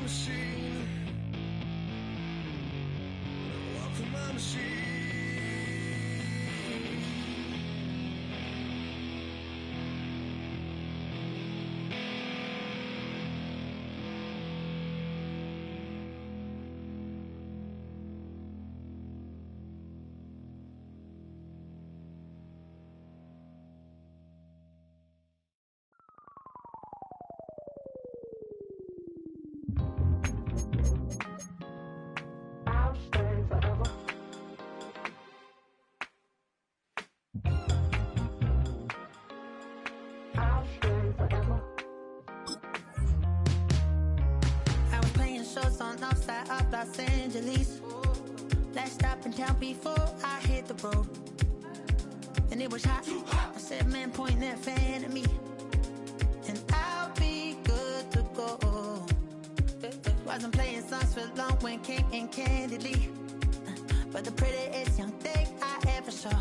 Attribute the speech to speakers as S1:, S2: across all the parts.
S1: machine. Welcome my machine.
S2: Los Angeles. Last stop in town before I hit the road. And it was hot. I said, man, point that fan at me, and I'll be good to go. Wasn't playing songs for long when came in candidly, but the prettiest young thing I ever saw.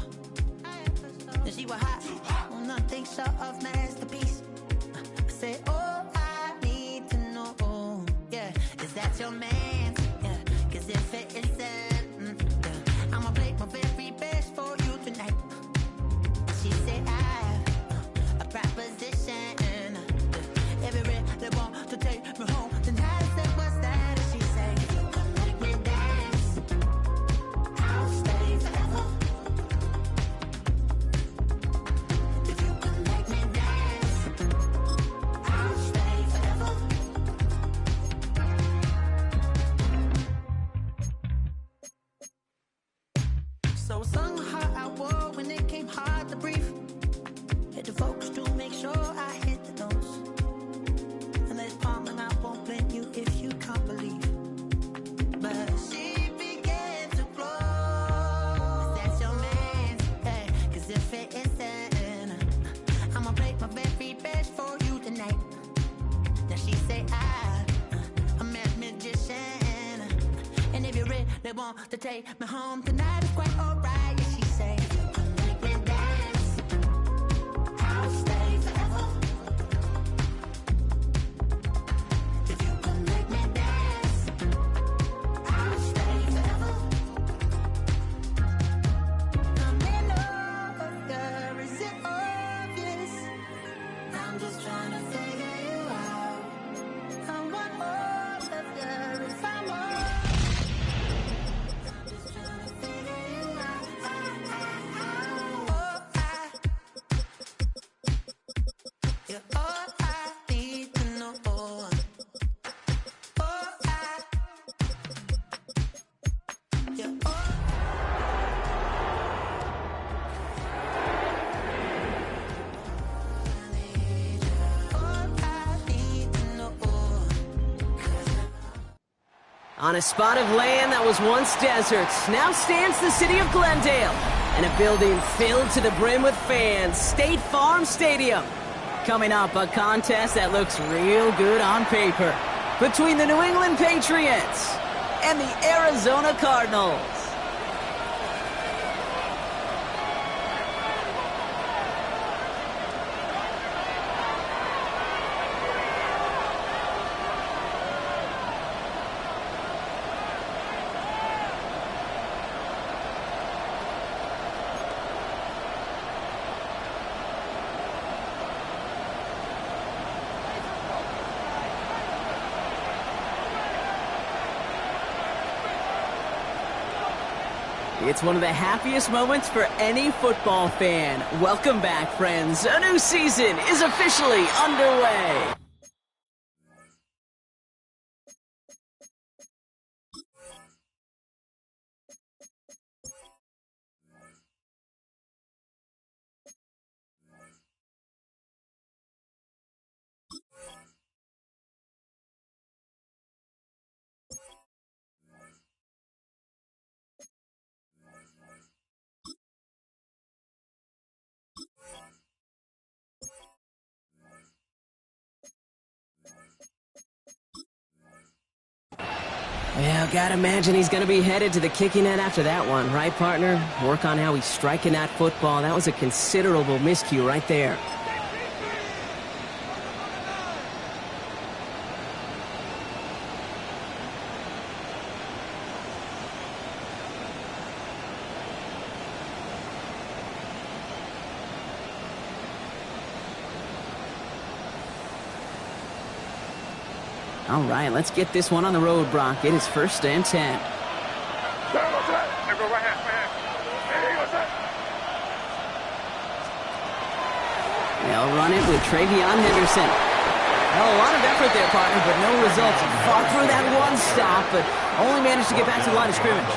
S2: And she was hot. Well, nothing short of masterpiece. I said, oh, I need to know, yeah, is that your man? Cause if it isn't, I'ma play my very best for you tonight. She said I have a proposition. Every red they want to take me home tonight. I said, what's that? And she said, if you come make me dance, I'll stay forever. If you come make me dance, I'll stay forever. So I sung how I wore when it came hard to breathe. Hit the focus to make sure I hit the notes. And there's palm and I won't blame you if you can't believe. But she began to flow. That's your man, hey, cause if it isn't, I'ma play my very best for you tonight. Now she say I'm a magician. And if you're ready, they want to take me home tonight. It's quite alright. Yeah, she say, if you can make me dance, I'll stay forever. If you can make me dance, I'll stay forever. I'm in love, is it obvious? I'm just trying to figure you out. I want all of you if I'm all.
S3: On a spot of land that was once desert, now stands the city of Glendale, and a building filled to the brim with fans, State Farm Stadium. Coming up, a contest that looks real good on paper between the New England Patriots and the Arizona Cardinals. It's one of the happiest moments for any football fan. Welcome back, friends. A new season is officially underway. Well, gotta imagine he's gonna be headed to the kicking net after that one, right, partner? Work on how he's striking that football. That was a considerable miscue right there. All right, let's get this one on the road, Brock. It is 1st and 10. They'll run it with Travion Henderson. Well, a lot of effort there, partner, but no results. Fought through that one stop, but only managed to get back to the line of scrimmage.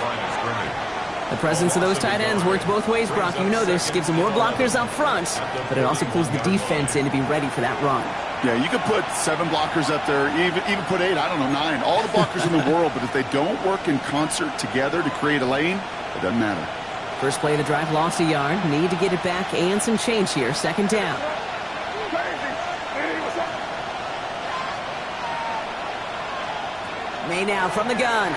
S3: The presence of those tight ends works both ways, Brock. You know this. Gives them more blockers up front, but it also pulls the defense in to be ready for that run.
S4: Yeah, you could put 7 blockers up there, even put 8, I don't know, 9. All the blockers in the world, but if they don't work in concert together to create a lane, it doesn't matter.
S3: First play of the drive, lost a yard. Need to get it back and some change here. 2nd down. May now from the gun.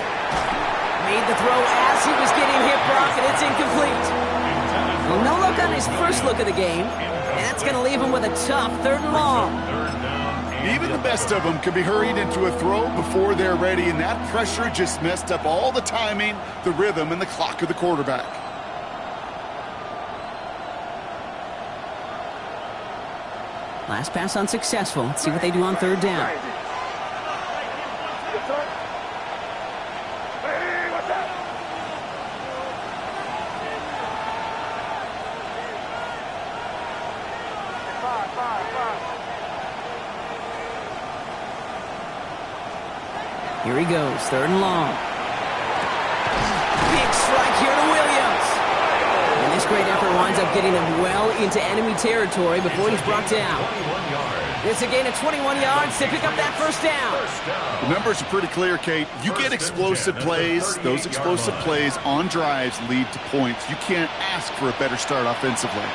S3: Made the throw as he was getting hit, Brock, and it's incomplete. Well, no look on his first look of the game, and that's going to leave him with a tough 3rd and long.
S4: Even the best of them can be hurried into a throw before they're ready, and that pressure just messed up all the timing, the rhythm, and the clock of the quarterback.
S3: Last pass unsuccessful. Let's see what they do on 3rd down. Here he goes, 3rd and long. Big strike here to Williams. And this great effort winds up getting him well into enemy territory before he's brought down. It's a gain of 21 yards to pick up that 1st down.
S4: The numbers are pretty clear, Kate. You get explosive plays. Those explosive plays on drives lead to points. You can't ask for a better start offensively.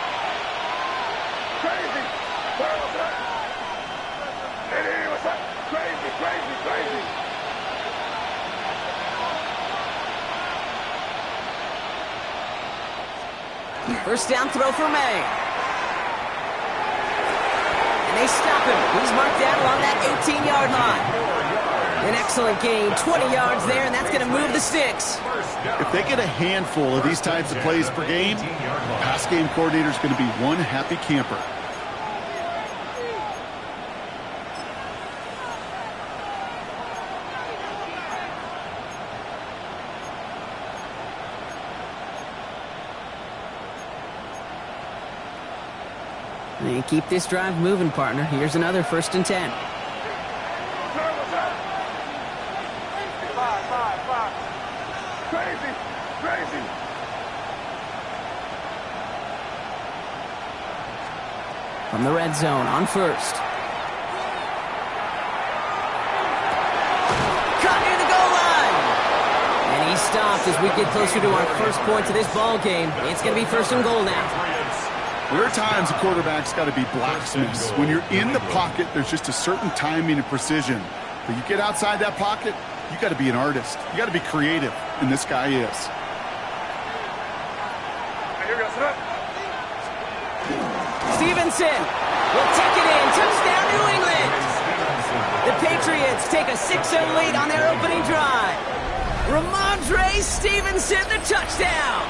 S3: First down throw for May. And they stop him. He's marked down along that 18-yard line. An excellent gain, 20 yards there, and that's going to move the sticks.
S4: If they get a handful of these types of plays per game, pass game coordinator is going to be one happy camper.
S3: And keep this drive moving, partner. Here's another 1st and 10. From the red zone on 1st. Caught near the goal line. And he stopped as we get closer to our first point to this ball game. It's going to be 1st and goal now.
S4: There are times a quarterback's got to be blacksmiths. When you're in the pocket, there's just a certain timing and precision. But you get outside that pocket, you got to be an artist. You got to be creative, and this guy is.
S3: Stevenson will take it in. Touchdown, New England. The Patriots take a 6-0 lead on their opening drive. Ramondre Stevenson, the touchdown.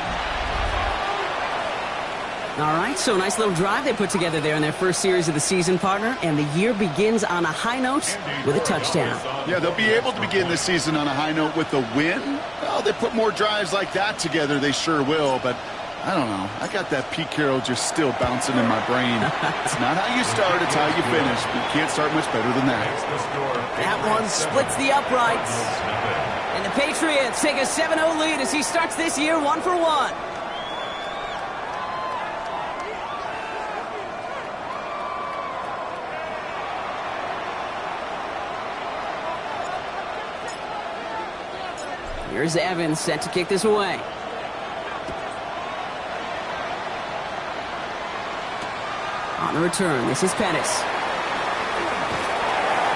S3: All right, so nice little drive they put together there in their first series of the season, partner, and the year begins on a high note with a touchdown.
S4: Yeah, they'll be able to begin this season on a high note with a win. Well, they put more drives like that together, they sure will, but I don't know. I got that Pete Carroll just still bouncing in my brain. It's not how you start, it's how you finish, but you can't start much better than that.
S3: That one splits the uprights. And the Patriots take a 7-0 lead as he starts this year 1 for 1. Here's Evans set to kick this away. On the return, this is Pettis.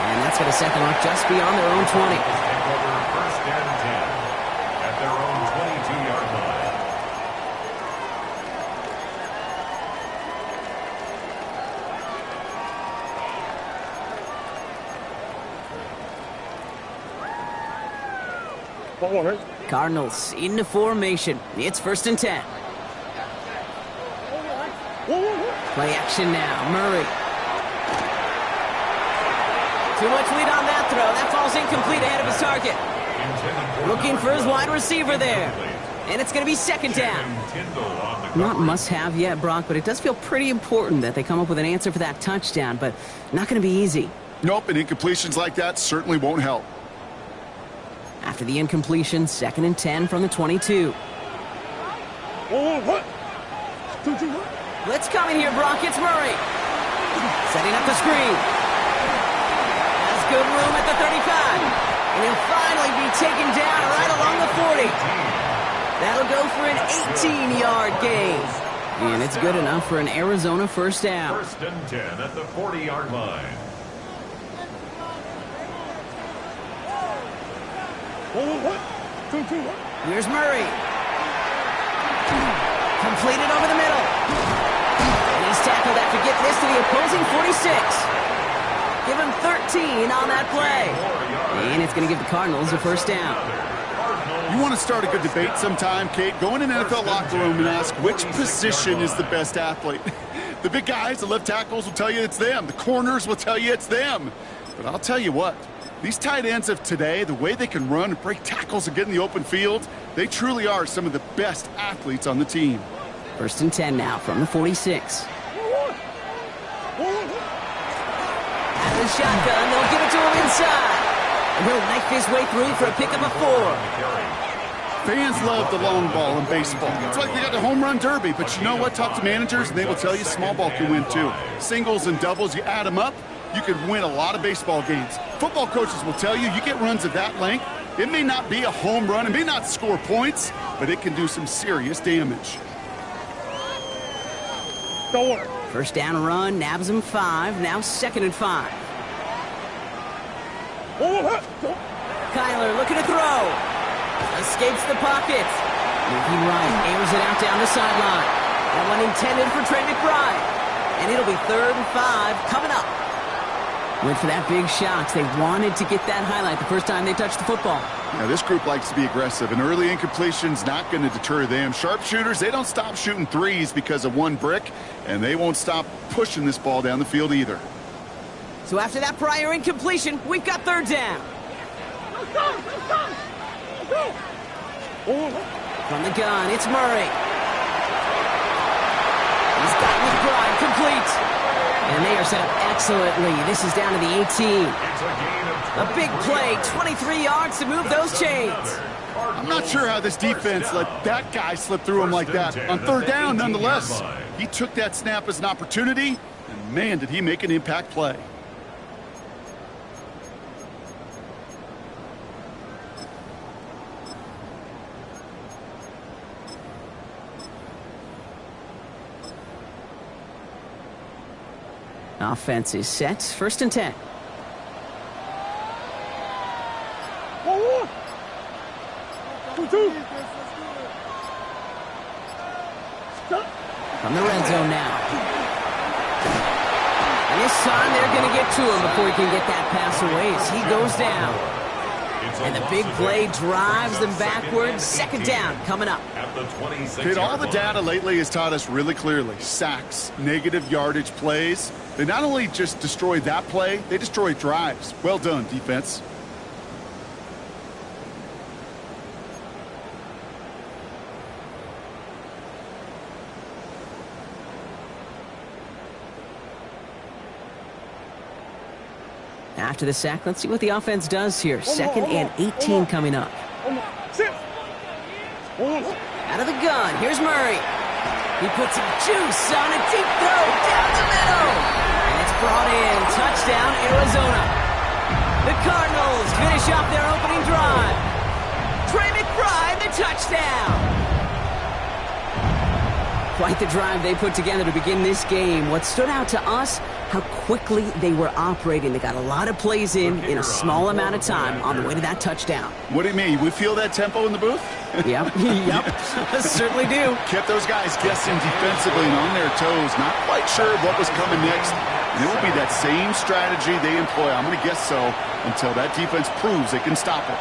S3: And that's going to set them up just beyond their own 20.
S5: First and 10 at their own 22-yard line.
S3: Cardinals into formation. It's 1st and 10. Play action now. Murray. To Too much lead on that throw. That falls incomplete ahead of his target. Looking for his wide receiver there. And it's going to be second down. Not must-have yet, Brock, but it does feel pretty important that they come up with an answer for that touchdown, but not going to be easy.
S4: Nope, and incompletions like that certainly won't help.
S3: After the incompletion, 2nd and 10 from the 22. Blitz coming here, Brock. It's Murray. Setting up the screen. Has good room at the 35. And he'll finally be taken down right along the 40. That'll go for an 18-yard gain. And it's good enough for an Arizona first down.
S5: 1st and 10 at the 40-yard line.
S3: Here's Murray. Completed over the middle. And he's tackled after getting this to the opposing 46. Give him 13 on that play. And it's going to give the Cardinals a first down.
S4: You want to start a good debate sometime, Kate? Go in an NFL locker room and ask which position is the best athlete. The big guys, the left tackles will tell you it's them. The corners will tell you it's them. But I'll tell you what, these tight ends of today, the way they can run and break tackles and get in the open field, they truly are some of the best athletes on the team.
S3: 1st and 10 now from the 46. Out of the shotgun, they'll give it to him inside. And he'll knife his way through for a pickup of 4.
S4: Fans love the long ball in baseball. It's like they got the home run derby, but you know what? Talk to managers, and they will tell you small ball can win too. Singles and doubles, you add them up, you could win a lot of baseball games. Football coaches will tell you, you get runs of that length, it may not be a home run, it may not score points, but it can do some serious damage.
S3: First down run, nabs him 5, now 2nd and 5. Kyler looking to throw. Escapes the pocket. Moving right, airs it out down the sideline. That one intended for Trey McBride. And it'll be 3rd and 5 coming up. Went for that big shot. They wanted to get that highlight the first time they touched the football.
S4: Now, this group likes to be aggressive, and early incompletion's not going to deter them. Sharpshooters, they don't stop shooting threes because of one brick, and they won't stop pushing this ball down the field either.
S3: So after that prior incompletion, we've got 3rd down. From the gun, it's Murray. He's got McBride complete. And they are set up excellently. This is down to the 18. A big play, 23 yards to move those chains.
S4: I'm not sure how this defense let that guy slip through him like that. On 3rd down, nonetheless, he took that snap as an opportunity, and man, did he make an impact play.
S3: Offense is set. 1st and 10. From the red zone now. And this time they're going to get to him before he can get that pass away as he goes down. And the big play drives them backwards. 2nd down coming up.
S4: Kid, all the data lately has taught us really clearly. Sacks, negative yardage plays. They not only just destroy that play, they destroy drives. Well done, defense.
S3: After the sack, let's see what the offense does here. 2nd and 18 coming up. Out of the gun, here's Murray. He puts some juice on a deep throw down the middle. And it's brought in. Touchdown, Arizona. The Cardinals finish off their opening drive. Trey McBride, the touchdown. Quite the drive they put together to begin this game. What stood out to us, how quickly they were operating. They got a lot of plays in a small amount of time on the way to that touchdown.
S4: What do you mean? We feel that tempo in the booth?
S3: Yep, certainly do.
S4: Kept those guys guessing defensively and on their toes. Not quite sure what was coming next. And it will be that same strategy they employ. I'm going to guess so until that defense proves they can stop it.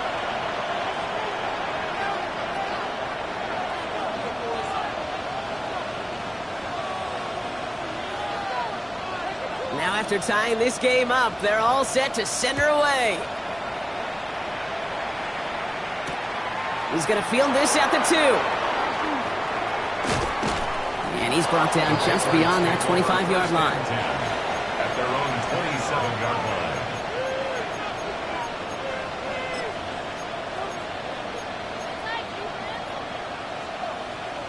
S3: Now after tying this game up, they're all set to send her away. He's going to field this at the 2. And he's brought down just beyond that 25-yard line.
S5: At their own 27-yard line.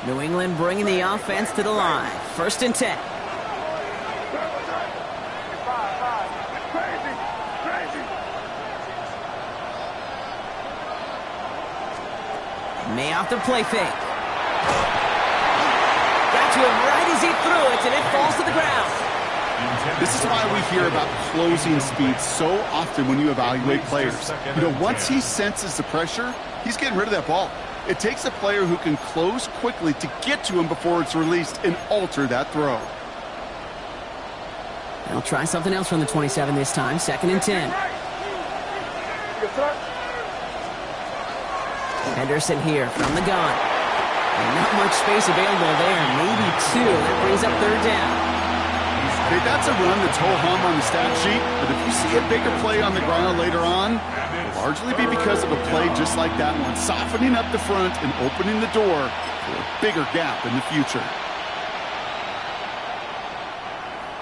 S3: New England bringing the offense to the line. 1st and 10. May off the play fake. Got to him right as he threw it, and it falls to the ground.
S4: This is why we hear about closing speed so often when you evaluate players. You know, once he senses the pressure, he's getting rid of that ball. It takes a player who can close quickly to get to him before it's released and alter that throw.
S3: They'll try something else from the 27 this time. 2nd and 10. Henderson here from the gun. And not much space available there. Maybe 2. That brings up 3rd down.
S4: Okay, that's a run that's ho-hum on the stat sheet, but if you see a bigger play on the ground later on, it'll largely be because of a play just like that one, softening up the front and opening the door for a bigger gap in the future.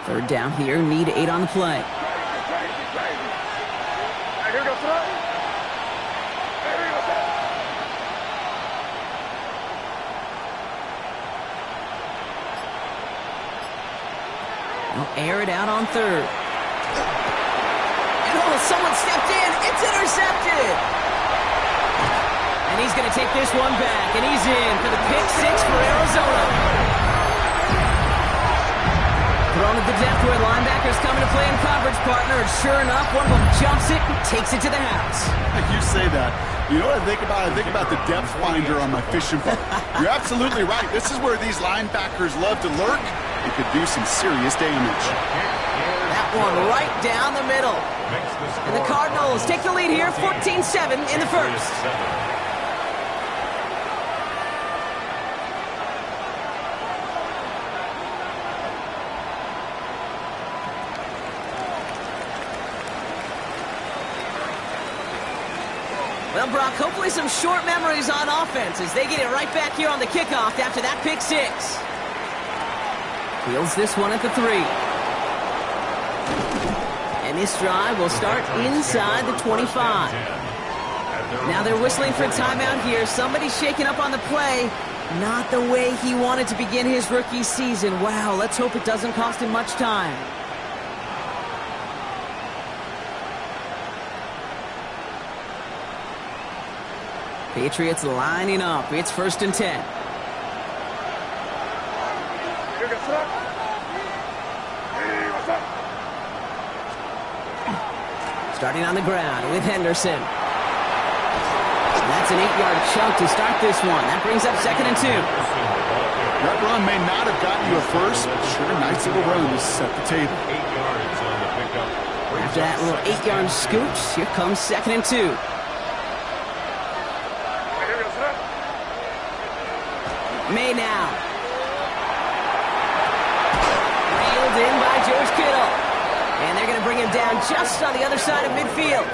S3: 3rd down here, need 8 on the play. They'll air it out on 3rd. And oh, someone stepped in. It's intercepted. And he's going to take this one back. And he's in for the pick 6 for Arizona. Thrown at the depth where linebackers coming to play in coverage, partner. And sure enough, one of them jumps it and takes it to the house.
S4: You say that. You know what I think about? I think about the depth finder on my fishing boat. You're absolutely right. This is where these linebackers love to lurk. It could do some serious damage.
S3: That one right down the middle. And the Cardinals take the lead here, 14-7 in the 1st. Well, Brock, hopefully some short memories on offense as they get it right back here on the kickoff after that pick 6. Fields this one at the 3. And this drive will start inside the 25. Now they're whistling for a timeout here. Somebody's shaking up on the play. Not the way he wanted to begin his rookie season. Wow, let's hope it doesn't cost him much time. Patriots lining up. It's 1st and 10. Starting on the ground with Henderson. And that's an 8-yard chunk to start this one. That brings up 2nd and 2.
S4: That run may not have gotten you a first, but sure, nice little run to set the table.
S5: 8 yards on the pickup.
S3: After that little 8-yard scooch, here comes 2nd and 2. May now. Reeled in by George Kittle. And they're going to bring him down just on the other side of midfield.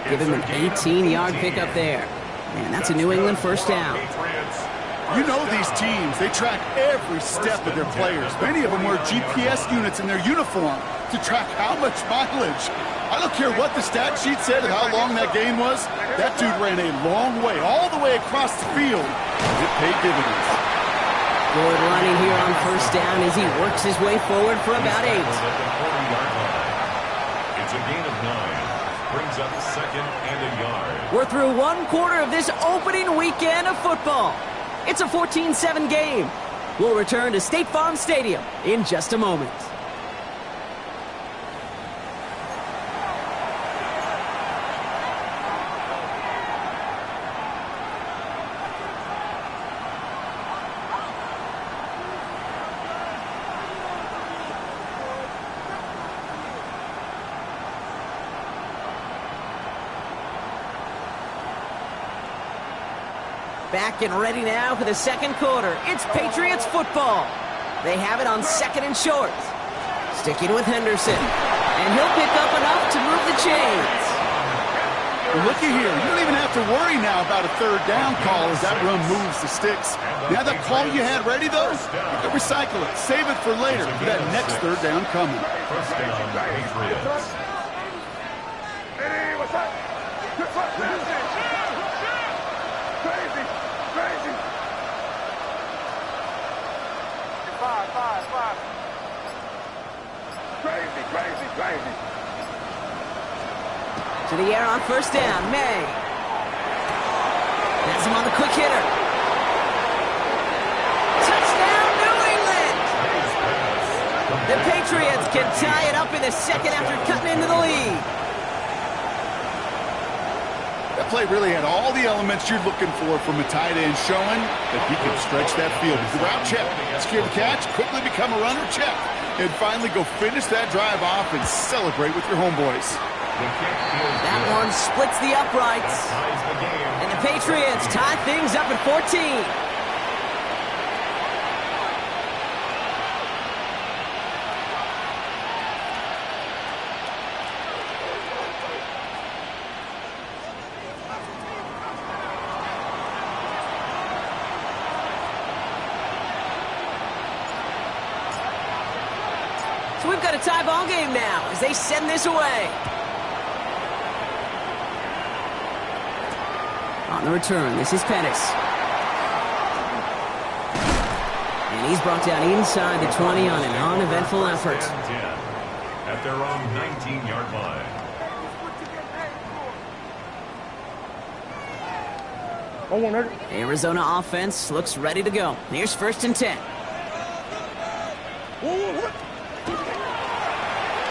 S3: Give him an 18-yard pickup there. And that's a New England 1st down.
S4: You know these teams, they track every step of their players. Many of them wear GPS units in their uniform to track how much mileage. I don't care what the stat sheet said and how long that game was. That dude ran a long way, all the way across the field. It paid dividends.
S3: Good running here on 1st down as he works his way forward for about 8.
S5: It's a gain of 9. Brings up 2nd and a yard.
S3: We're through one quarter of this opening weekend of football. It's a 14-7 game. We'll return to State Farm Stadium in just a moment. Back and ready now for the 2nd quarter. It's Patriots football. They have it on 2nd and short. Sticking with Henderson. And he'll pick up enough to move the chains.
S4: Well, looky here. You don't even have to worry now about a third down call as that run moves the sticks. Now that call you had ready, though, you can recycle it. Save it for later for that next third down coming.
S5: First down, Patriots.
S1: Hey, what's up? Crazy. Five. Crazy.
S3: To the air on first down, May. Has him on the quick hitter. Touchdown, New England! The Patriots can tie it up in the second after cutting into the lead.
S4: That play really had all the elements you're looking for from a tight end, showing that he can stretch that field. The route check, secure the catch, quickly become a runner check, and finally go finish that drive off and celebrate with your homeboys.
S3: That one splits the uprights. And the Patriots tie things up at 14. So we've got a tie ball game now as they send this away. On the return, this is Pettis. And he's brought down inside the 20 on an uneventful effort.
S5: At their own 19-yard line.
S3: Arizona offense looks ready to go. Here's first and 10.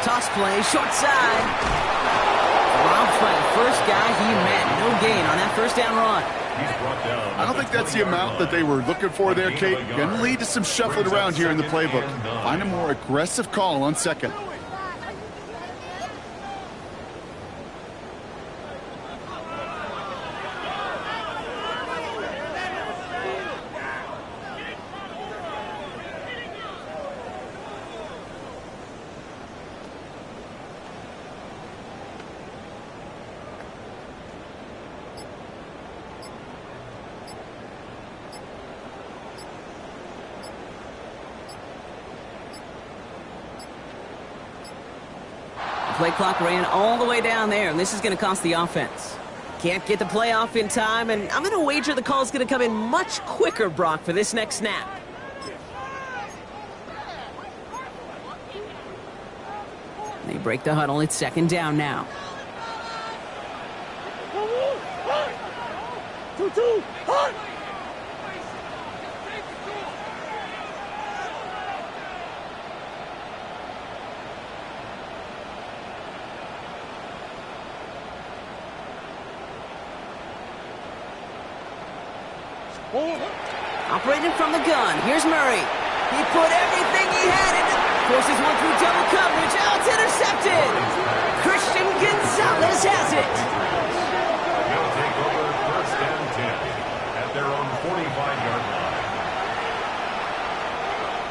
S3: Toss play, short side. Robbed by the first guy he met. No gain on that first down run.
S4: I don't think that's the amount that they were looking for there, Kate. Going to lead to some shuffling around here in the playbook. Find a more aggressive call on second.
S3: Play clock ran all the way down there, and this is going to cost the offense. Can't get the play off in time, and I'm going to wager the call is going to come in much quicker, Brock, for this next snap. They break the huddle. It's second down now.
S1: 2-2, hot!
S3: Operating from the gun. Here's Murray. He put everything he had into... Forces one through double coverage. Oh, it's intercepted. Christian Gonzalez has it.
S5: They'll take over first and 10 at their own 45-yard line.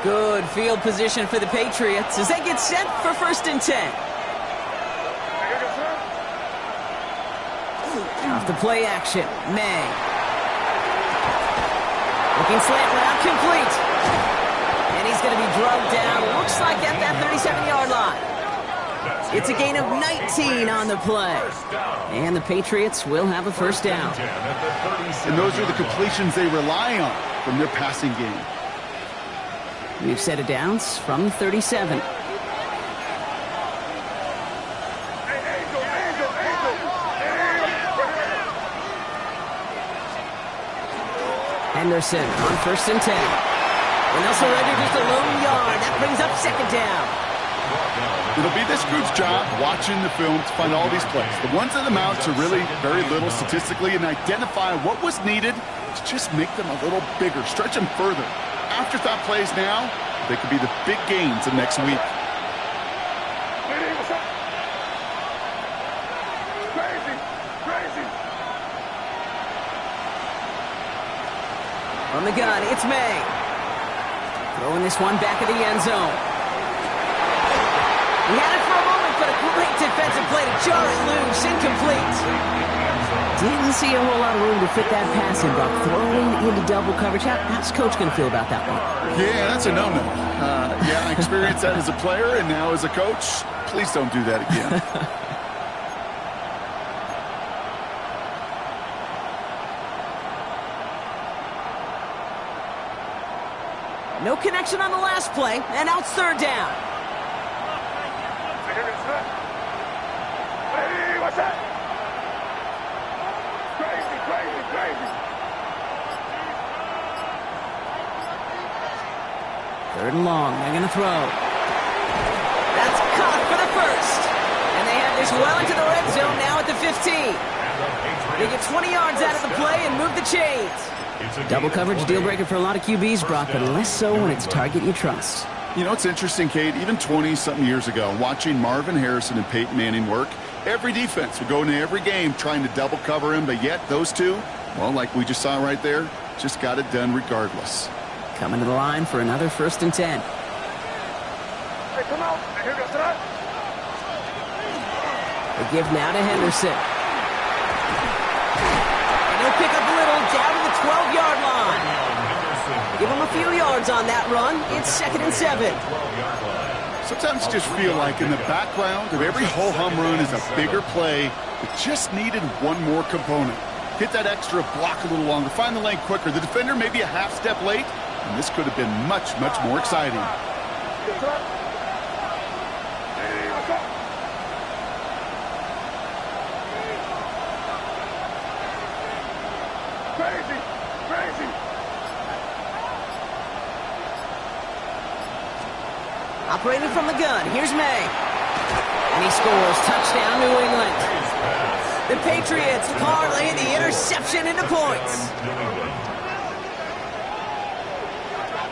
S3: Good field position for the Patriots as they get set for first and 10. Off the play action. May. Looking slant route complete. And he's going to be drugged down. Looks like at that 37-yard line. It's a gain of 19 on the play. And the Patriots will have a first down.
S4: And those are the completions they rely on from their passing game.
S3: We've set it downs from the 37. Henderson on first and 10. And they'll surrender just a lone yard. That brings up second down.
S4: It'll be this group's job watching the film to find all these plays. The ones that amount to really very little statistically and identify what was needed to just make them a little bigger, stretch them further. Afterthought plays now, they could be the big gains of next week.
S3: From the gun, it's May. Throwing this one back at the end zone. defensive play to jar it loose. Incomplete. Didn't see a whole lot of room to fit that pass in, Buck. Throwing into double coverage. How's Coach going to feel about that one?
S4: Yeah, that's a no-no. Yeah, I experienced that as a player and now as a coach. Please don't do that again.
S3: No connection on the last play, and now it's third down.
S1: Hey, what's that? Crazy, crazy, crazy.
S3: Third and long, they're going to throw. That's caught for the first. And they have this well into the red zone now at the 15. They get 20 yards out of the play and move the chains. Double coverage deal breaker for a lot of QBs, Brock, but less so when it's a target you trust.
S4: You know, it's interesting, Kate, even 20-something years ago, watching Marvin Harrison and Peyton Manning work, every defense would go into every game trying to double cover him, but yet those two, well, like we just saw right there, just got it done regardless.
S3: Coming to the line for another 1st and 10.
S1: Hey, come out. Here goes that.
S3: They give now to Henderson. And he'll pick up a little down to the 12-yard line. Give him a few yards on that run. It's 2nd and 7.
S4: Sometimes you just feel like in the background of every ho-hum run is a bigger play that just needed one more component. Hit that extra block a little longer, find the lane quicker. The defender may be a half step late, and this could have been much, much more exciting.
S1: Hey, what's up? Crazy, crazy.
S3: Operating from the gun, here's May. And he scores. Touchdown, New England. The Patriots parlay the interception into points.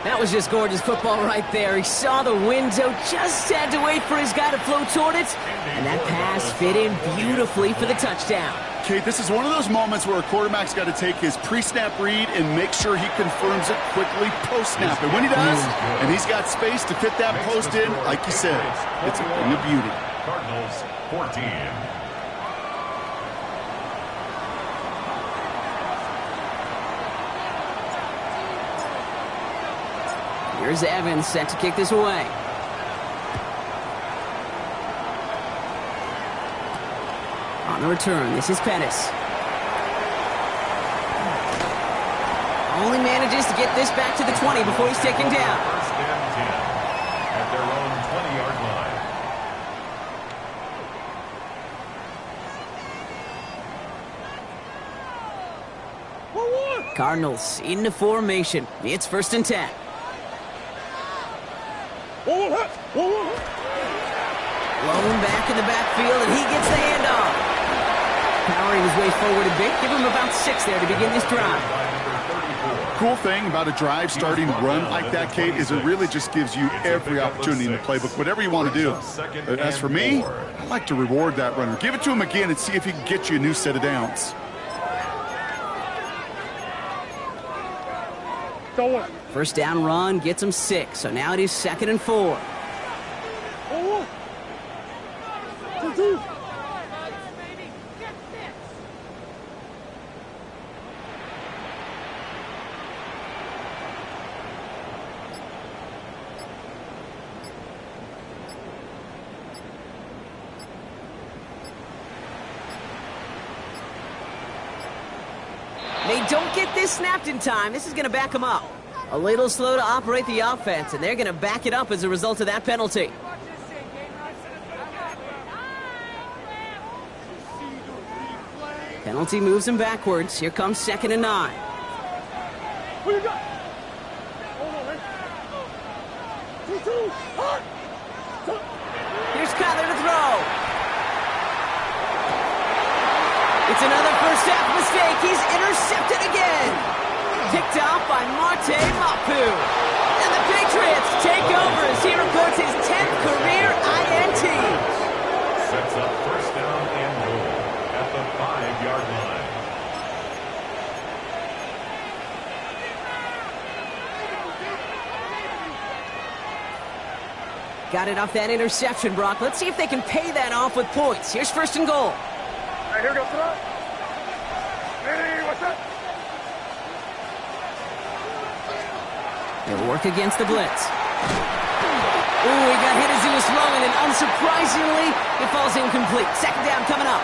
S3: That was just gorgeous football right there. He saw the window, just had to wait for his guy to flow toward it, and that pass fit in beautifully for the touchdown.
S4: Kate, this is one of those moments where a quarterback's got to take his pre-snap read and make sure he confirms it quickly post-snap. And when he does, and he's got space to fit that post in, like you said, it's a thing of beauty.
S5: Cardinals 14.
S3: Here's Evans set to kick this away. On the return, this is Pettis. Only manages to get this back to the 20 before he's taken down.
S5: 1st and 10 at their own 20-yard line.
S3: Cardinals into formation. It's 1st and 10. Blown back in the backfield, and he gets the handoff. Powering his way forward a bit. Give him about 6 there to begin this drive.
S4: Cool thing about a drive starting run like that, Kate, is it really just gives you every opportunity in the playbook, whatever you want to do. As for me, I like to reward that runner. Give it to him again and see if he can get you a new set of downs.
S3: First down run gets him 6, so now it is 2nd and 4. They don't get this snapped in time. This is going to back them up. A little slow to operate the offense, and they're going to back it up as a result of that penalty. Penalty moves him backwards. Here comes 2nd and 9. Here's Kyler to throw. It's another first half mistake. He's intercepted again. Picked off by Marte Mapu. And the Patriots take over as he records his 10th career INT.
S5: Sets up 1st down and goal at the 5-yard line.
S3: got it off that interception, Brock. Let's see if they can pay that off with points. Here's first and goal.
S1: Hey, here goes throw. Hey, what's up?
S3: They'll work against the blitz. Ooh, he got hit as he was throwing, and unsurprisingly, it falls incomplete. Second down coming up.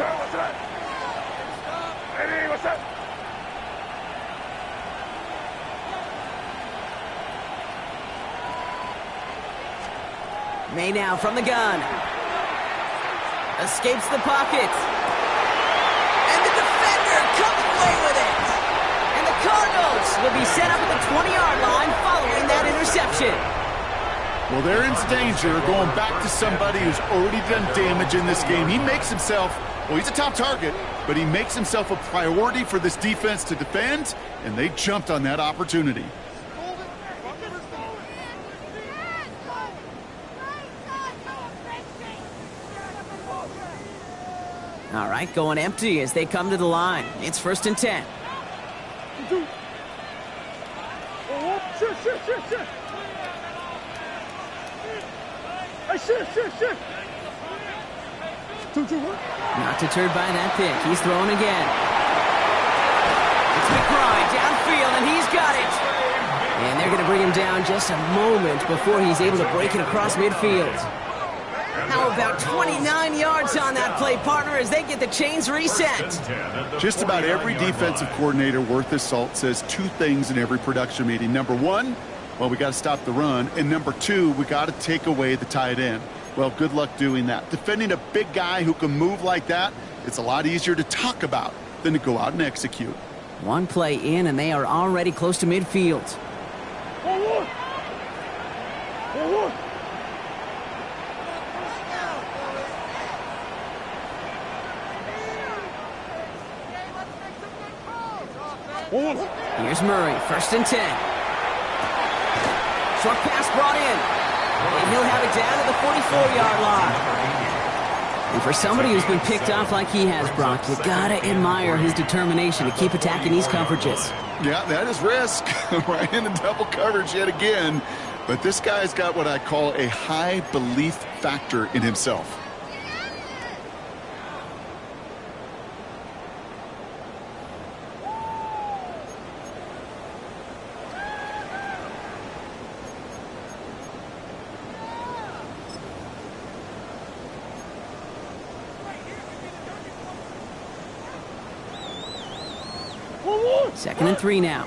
S1: What's up? Hey, what's up?
S3: May now from the gun. Escapes the pocket. And the defender comes away with it. And the Cardinals will be set up at the 20-yard line following that interception.
S4: Well, they're in danger going back to somebody who's already done damage in this game. He makes himself, well, he's a top target, but he makes himself a priority for this defense to defend, and they jumped on that opportunity.
S3: All right, going empty as they come to the line. It's first and 10.
S1: Shit. Hey, shit. 2-2-1.
S3: Not deterred by that pick. He's throwing again. It's McBride downfield, and he's got it. And they're going to bring him down just a moment before he's able to break it across midfield. How about 29 yards on that play, partner, as they get the chains reset?
S4: Just about every defensive coordinator worth his salt says two things in every production meeting. Number one, well, we got to stop the run. And number two, we got to take away the tight end. Well, good luck doing that. Defending a big guy who can move like that, it's a lot easier to talk about than to go out and execute.
S3: One play in, and they are already close to midfield.
S1: 1-1.
S3: Here's Murray, first and 10. Short pass brought in. And he'll have it down to the 44-yard line. And for somebody who's been picked off like he has, Brock, you gotta admire his determination to keep attacking these coverages.
S4: Yeah, that is risk. Right into double coverage yet again. But this guy's got what I call a high belief factor in himself.
S3: Second and 3 now.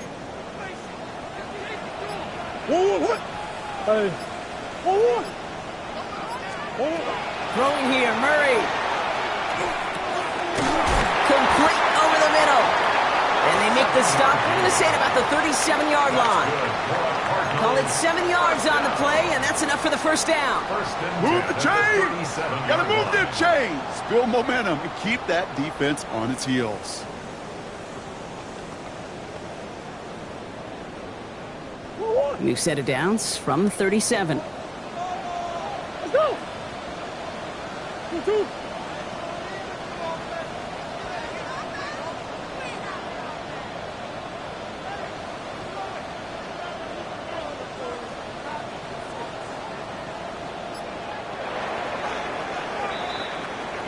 S1: Hey.
S3: Throwing here, Murray. Complete over the middle. And they make the stop. We're going to say at about the 37-yard line. Call it 7 yards on the play, and that's enough for the first down.
S4: Move the chains. Got to move them chains. Build momentum and keep that defense on its heels.
S3: New set of downs from 37.
S1: Let's go. 2-2.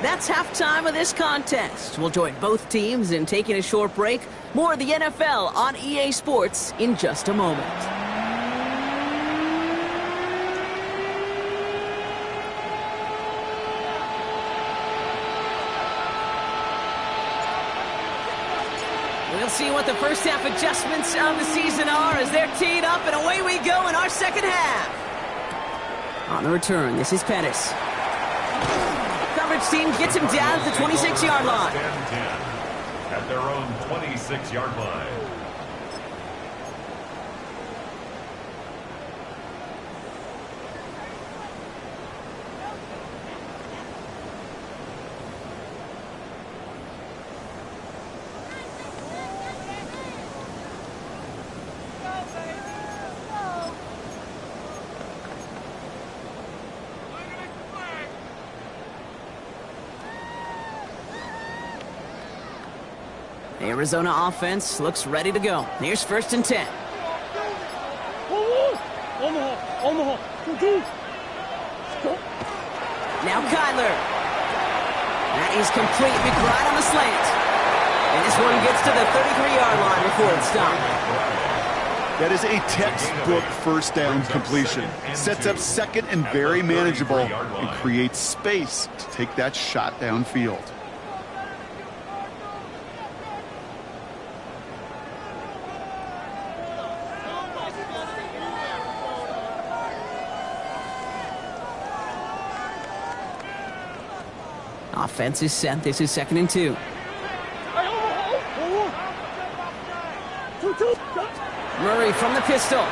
S3: That's halftime of this contest. We'll join both teams in taking a short break. More of the NFL on EA Sports in just a moment. We'll see what the first half adjustments of the season are as they're teed up, and away we go in our second half. On the return, this is Pettis. Coverage team gets him down at the 26-yard line.
S5: At their own 26-yard line.
S3: Arizona offense looks ready to go. Here's 1st and 10. Now Kyler. That is complete. McBride on the slant. And this one gets to the 33-yard line before it's stopped.
S4: That is a textbook first down completion. Sets up 2nd and very manageable and creates space to take that shot downfield.
S3: Offense is set. This is 2nd and 2. Murray from the pistol. And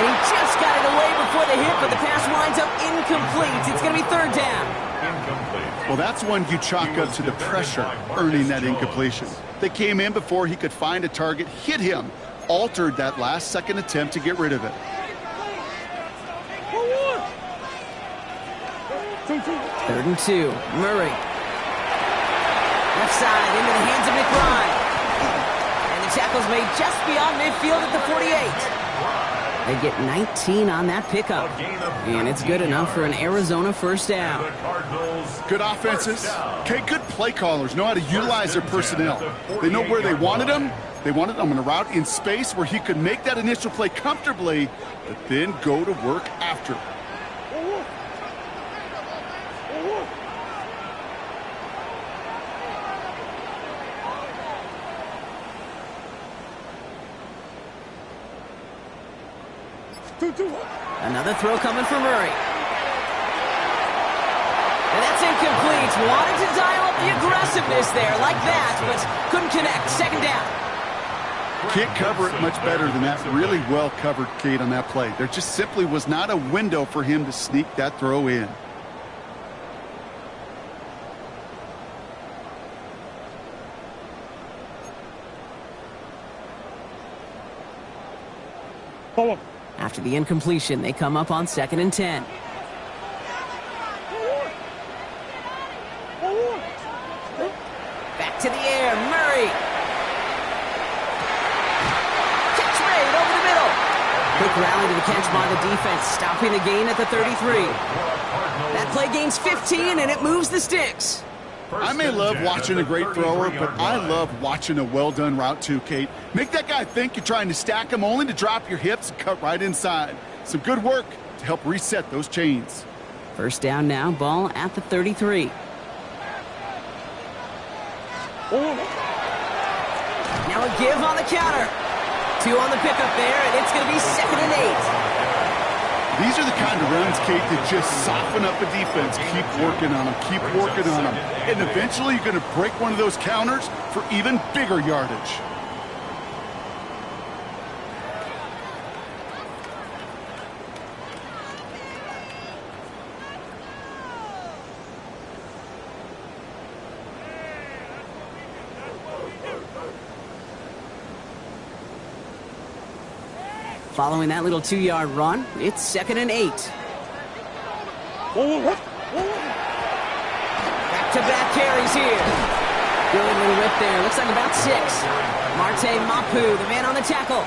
S3: he just got it away before the hit, but the pass winds up incomplete. It's going to be 3rd down.
S5: Incomplete.
S4: Well, that's one you chalk up to the pressure earning that incompletion. They came in before he could find a target, hit him, altered that last-second attempt to get rid of it.
S3: 3rd and 2. Murray. Left side into the hands of McBride. And the tackle's made just beyond midfield at the 48. They get 19 on that pickup. And it's good enough for an Arizona 1st down.
S4: Good offenses. Okay, good play callers know how to utilize their personnel. They know where they wanted them. They wanted them on a route in space where he could make that initial play comfortably, but then go to work after.
S3: Another throw coming from Murray. And that's incomplete. Wanted to dial up the aggressiveness there like that, but couldn't connect. 2nd down.
S4: Can't cover it much better than that. Really well covered, Kate, on that play. There just simply was not a window for him to sneak that throw in.
S3: After the incompletion, they come up on 2nd and 10. Back to the air, Murray. Catch made over the middle. Quick rally to the catch by the defense, stopping the gain at the 33. That play gains 15, and it moves the sticks.
S4: I may love watching a great thrower, but I love watching a well-done route too, Kate. Make that guy think you're trying to stack him only to drop your hips and cut right inside. Some good work to help reset those chains.
S3: 1st down now, ball at the 33. Now a give on the counter. 2 on the pickup there, and it's going to be 2nd and 8.
S4: These are the kind of runs, Kate, that just soften up the defense. Keep working on them, keep working on them. And eventually you're going to break one of those counters for even bigger yardage.
S3: Following that little 2-yard run, it's 2nd and 8. Back-to-back carries here. Good little whip there. Looks like about 6. Marte Mapu, the man on the tackle.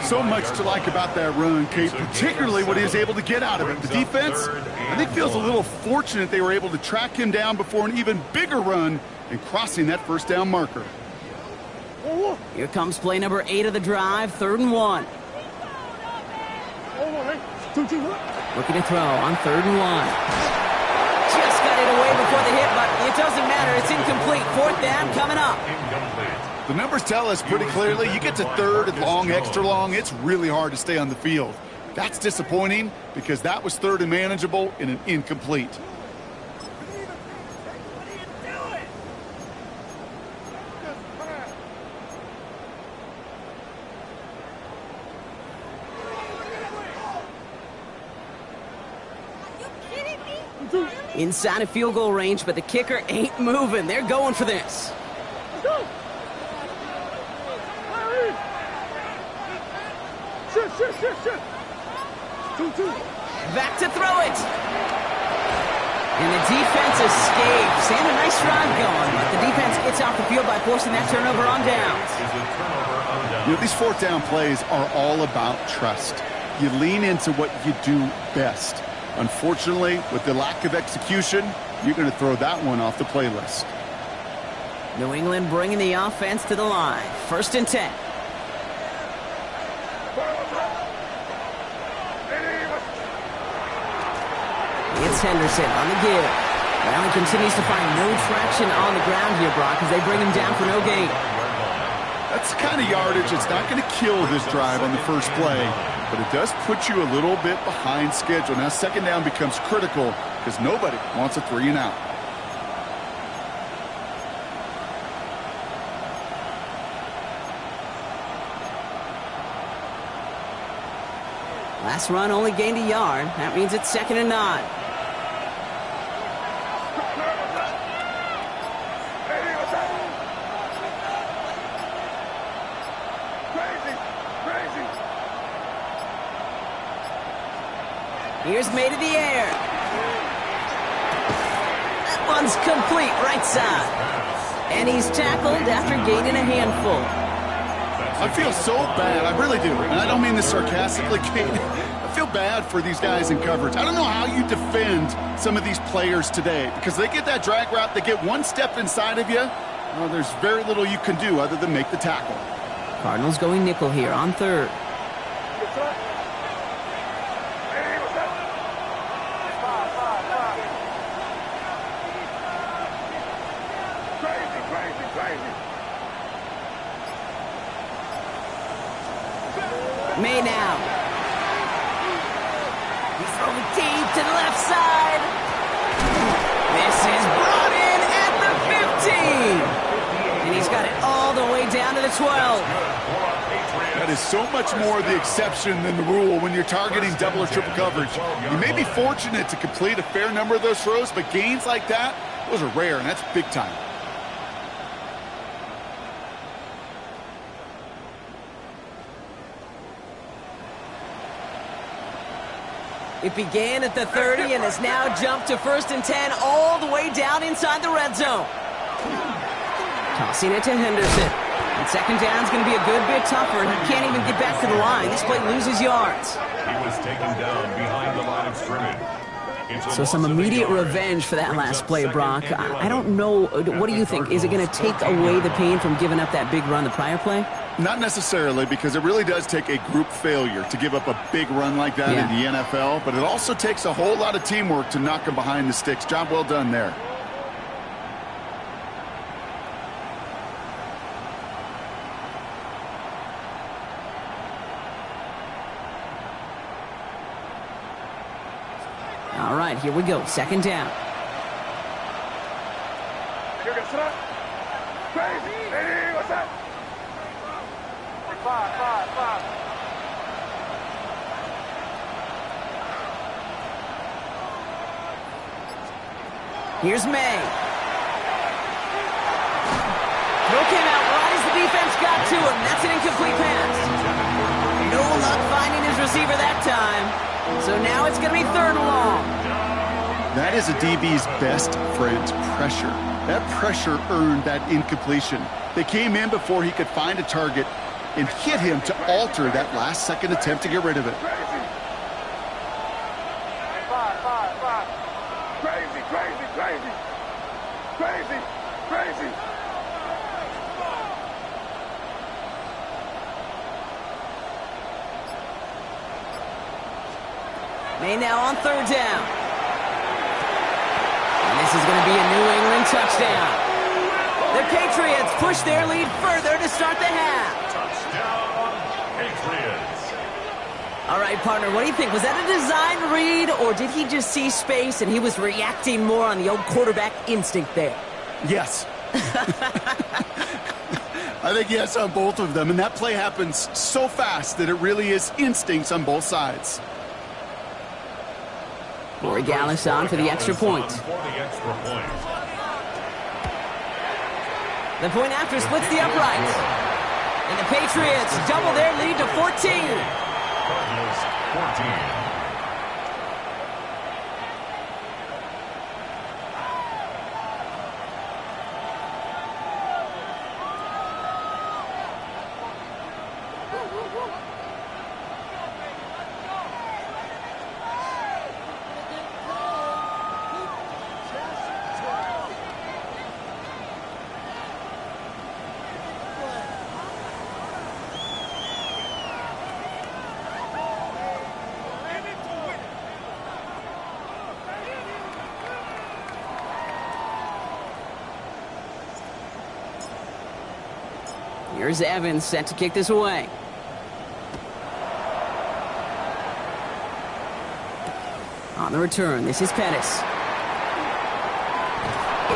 S4: So much to like about that run, Kate, particularly what he was able to get out of it. The defense, I think, feels a little fortunate they were able to track him down before an even bigger run and crossing that 1st down marker.
S3: Here comes play number 8 of the drive, 3rd and 1. Looking to throw on 3rd and 1. Just got it away before the hit, but it doesn't matter. It's incomplete. 4th down coming up.
S4: The numbers tell us pretty clearly, you get to 3rd and long, extra long, it's really hard to stay on the field. That's disappointing because that was 3rd and manageable in an incomplete.
S3: Inside of field goal range, but the kicker ain't moving. They're going for this. Back to throw it. And the defense escapes. And a nice drive going. But the defense gets off the field by forcing that turnover on downs.
S4: You know, these fourth down plays are all about trust. You lean into what you do best. Unfortunately, with the lack of execution, you're going to throw that one off the playlist.
S3: New England bringing the offense to the line. 1st and 10. It's Henderson on the give. Allen continues to find no traction on the ground here, Brock, as they bring him down for no gain.
S4: That's the kind of yardage that's not going to kill this drive on the first play, but it does put you a little bit behind schedule. Now, 2nd down becomes critical because nobody wants a 3 and out.
S3: Last run only gained a yard. That means it's 2nd and 9. Here's made in the air. That one's complete, right side. And he's tackled after gaining a handful.
S4: I feel so bad. I really do. And I don't mean this sarcastically, Kate. I feel bad for these guys in coverage. I don't know how you defend some of these players today because they get that drag route, they get one step inside of you. Well, there's very little you can do other than make the tackle.
S3: Cardinals going nickel here on 3rd. May now. He's throwing deep to the left side. This is brought in at the 15. And he's got it all the way down to the 12.
S4: That is so much more the exception than the rule when you're targeting double or triple coverage. You may be fortunate to complete a fair number of those throws, but gains like that, those are rare, and that's big time.
S3: It began at the 30 and has now jumped to 1st and 10 all the way down inside the red zone. Tossing it to Henderson. And 2nd down is going to be a good bit tougher. He can't even get back to the line. This play loses yards.
S5: He was taken down behind the line of scrimmage.
S3: So some immediate revenge for that last play, Brock. I don't know. What do you think? Is it going to take away the pain from giving up that big run the prior play?
S4: Not necessarily, because it really does take a group failure to give up a big run like that in the NFL, but it also takes a whole lot of teamwork to knock them behind the sticks. Job well done there.
S3: All right, here we go. 2nd down. Here's May. Throw came out right as the defense got to him. That's an incomplete pass. No luck finding his receiver that time. So now it's going to be 3rd and long.
S4: That is a DB's best friend, pressure. That pressure earned that incompletion. They came in before he could find a target and hit him to alter that last-second attempt to get rid of it.
S3: May now on 3rd down. And this is going to be a New England touchdown. The Patriots push their lead further to start the half.
S5: Touchdown, Patriots.
S3: All right, partner, what do you think? Was that a design read, or did he just see space and he was reacting more on the old quarterback instinct there?
S4: Yes. I think yes on both of them, and that play happens so fast that it really is instincts on both sides.
S3: Corey Gallis on for the extra point. The point after splits the uprights. And the Patriots double their lead to 14.
S5: Cardinals 14.
S3: Here's Evans set to kick this away. On the return, this is Pettis.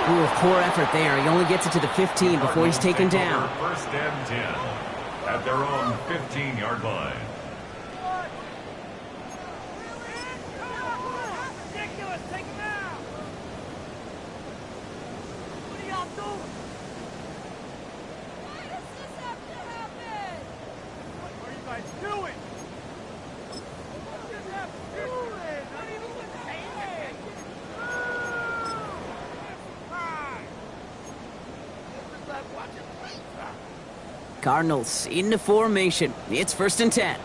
S3: Ooh, poor effort there. He only gets it to the 15 before he's taken down.
S5: First and 10 at their own 15-yard line.
S1: Ridiculous. Take him out. What are y'all doing?
S6: Why does this have to happen?
S1: What are you guys doing? What are you guys doing? Not even with the hand.
S3: Cardinals into formation. It's 1st and 10.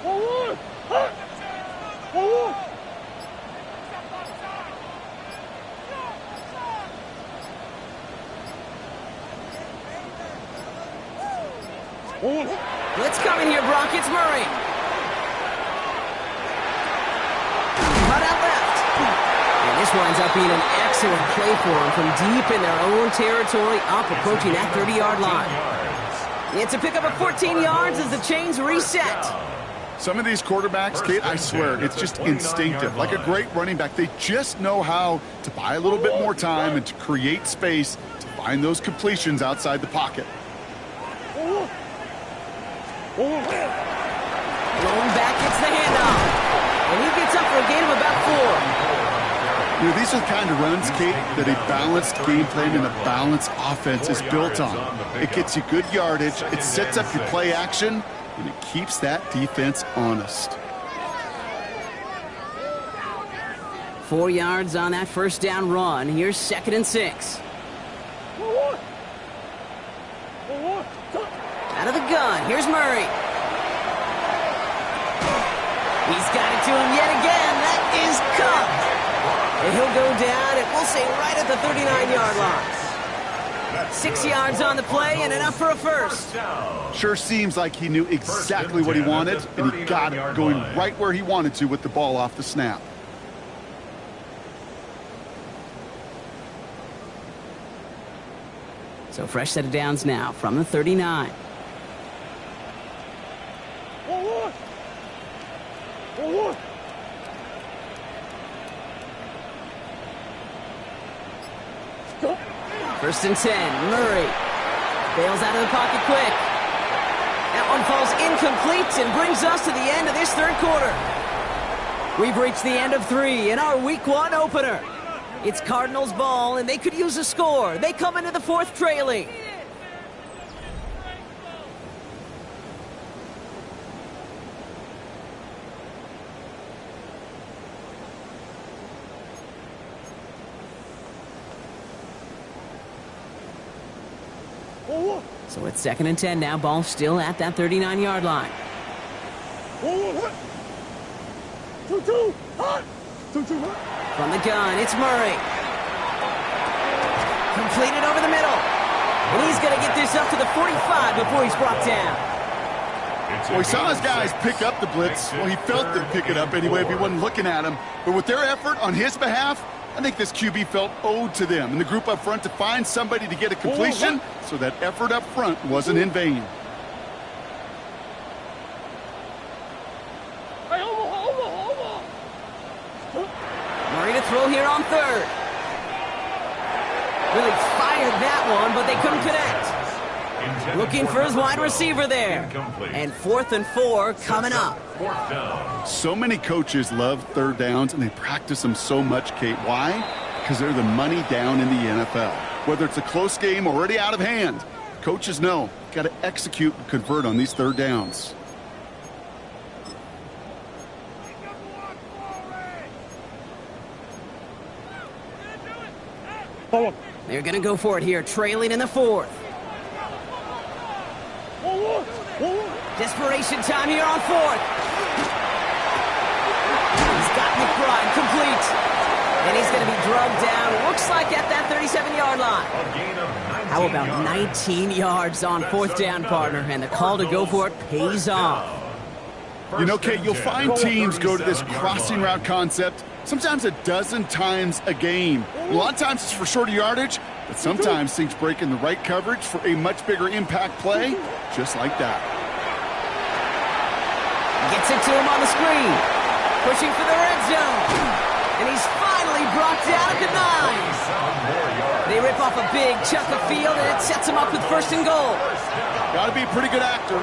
S1: Forward! Hut! Forward! Forward!
S3: Blitz coming here, Brock. It's Murray. Cut out left. And this winds up being an excellent play for him from deep in their own territory, up approaching that 30-yard line. It's a pickup of 14 yards as the chains reset.
S4: Some of these quarterbacks, Kate, I swear, it's just instinctive. Like a great running back, they just know how to buy a little bit more time and to create space to find those completions outside the pocket.
S3: Blown back gets the handoff. And he gets up for a gain of about 4.
S4: You know, these are the kind of runs, Kate, that a balanced game plan and a balanced offense is built on. It gets you good yardage, it sets up your play action, and it keeps that defense honest.
S3: 4 yards on that first down run. Here's 2nd and 6. Out of the gun. Here's Murray. He's got it to him yet again. That is Cup. And he'll go down, and we'll say right at the 39-yard line. 6 yards on the play and enough for a first.
S4: Sure seems like he knew exactly what he wanted, and he got it going right where he wanted to with the ball off the snap.
S3: So fresh set of downs now from the 39. First and 10, Murray bails out of the pocket quick. That one falls incomplete and brings us to the end of this 3rd quarter. We've reached the end of 3 in our Week 1 opener. It's Cardinals ball, and they could use a score. They come into the 4th trailing. So it's 2nd and 10 now. Ball still at that 39-yard line. From the gun, it's Murray. Completed over the middle. And he's going to get this up to the 45 before he's brought down.
S4: Well, he saw his guys pick up the blitz. Well, he felt them pick it up anyway if he wasn't looking at him. But with their effort on his behalf, I think this QB felt owed to them and the group up front to find somebody to get a completion, so that effort up front wasn't in vain.
S3: Murray to throw here on 3rd. Really fired that one, but they couldn't connect. Looking for his wide receiver there. And 4th and 4 coming up.
S4: So many coaches love 3rd downs, and they practice them so much, Kate. Why? Because they're the money down in the NFL. Whether it's a close game already out of hand, coaches know, got to execute and convert on these 3rd downs.
S3: They're going to go for it here, trailing in the 4th. Desperation time here on 4th. He's got McBride complete. And he's going to be drugged down, looks like at that 37-yard line. How about 19 yards on 4th down, partner? And the call to go for it pays off.
S4: You know, Kate, you'll find teams go to this crossing route concept sometimes a dozen times a game. A lot of times it's for shorter yardage, But sometimes things break in the right coverage for a much bigger impact play, just like that.
S3: Gets it to him on the screen. Pushing for the red zone. And he's finally brought down at the 9. They rip off a big chunk of field, and it sets him up with 1st and goal.
S4: Got to be a pretty good actor.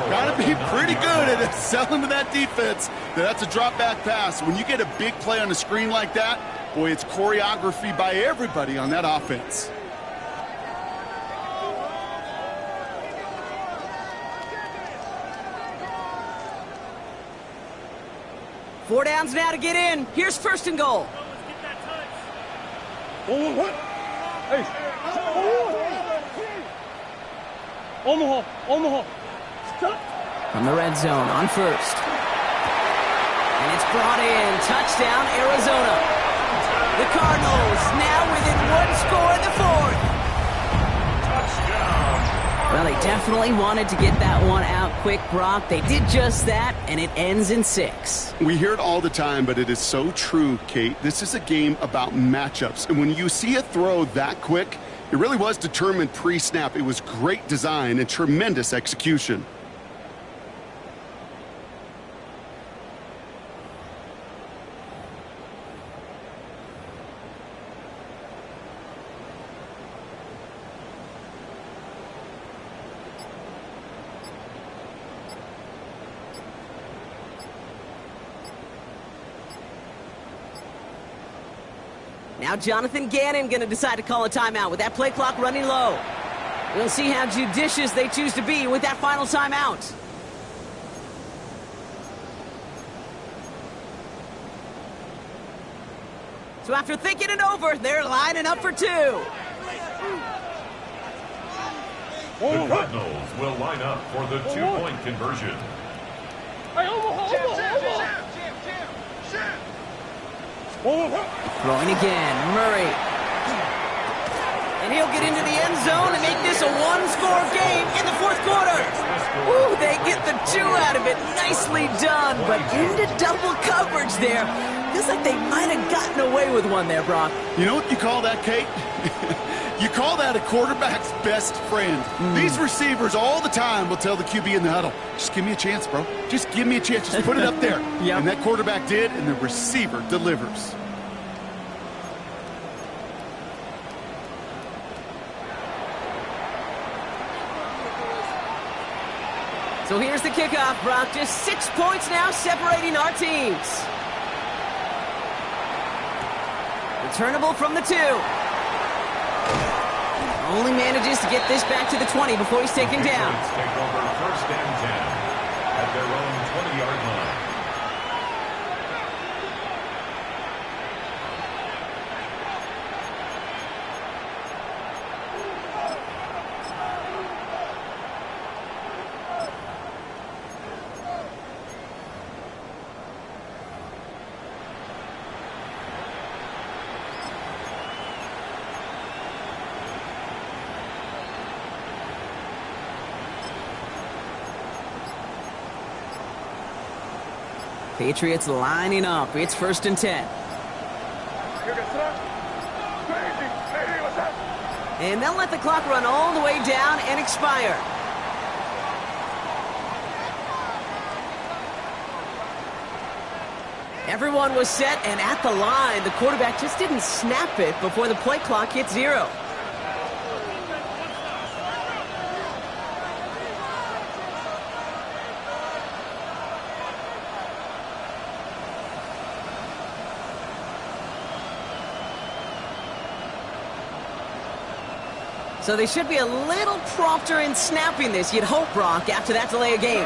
S4: Got to be pretty good at selling to that defense. That's a drop-back pass. When you get a big play on the screen like that, boy, it's choreography by everybody on that offense.
S3: Four downs now to get in. Here's 1st and goal. From the red zone on 1st. And it's brought in. Touchdown, Arizona. The Cardinals now within 1 score in the 4th. Well, they definitely wanted to get that one out quick, Brock. They did just that, and it ends in 6.
S4: We hear it all the time, but it is so true, Kate. This is a game about matchups. And when you see a throw that quick, it really was determined pre-snap. It was great design and tremendous execution.
S3: Now Jonathan Gannon going to decide to call a timeout with that play clock running low. We'll see how judicious they choose to be with that final timeout. So after thinking it over, they're lining up for 2.
S5: The Cardinals will line up for the 2-point conversion.
S3: Throwing again, Murray. And he'll get into the end zone and make this a 1-score game in the 4th quarter. Ooh, they get the 2 out of it. Nicely done, but into double coverage there. Feels like they might have gotten away with one there, Brock.
S4: You know what you call that, Kate? You call that a quarterback's best friend. These receivers all the time will tell the QB in the huddle, just give me a chance, bro. Just give me a chance. Just put it up there.
S3: Yep.
S4: And that quarterback did, and the receiver delivers.
S3: So here's the kickoff, Brock. Just 6 points now separating our teams. Returnable from the 2. Only manages to get this back to the 20 before he's taken down.
S5: Patriots take over 1st and 10 at their own 20-yard line.
S3: Patriots lining up. It's 1st and 10. And they'll let the clock run all the way down and expire. Everyone was set and at the line. The quarterback just didn't snap it before the play clock hit 0. So they should be a little prompter in snapping this, you'd hope, Brock, after that delay of game.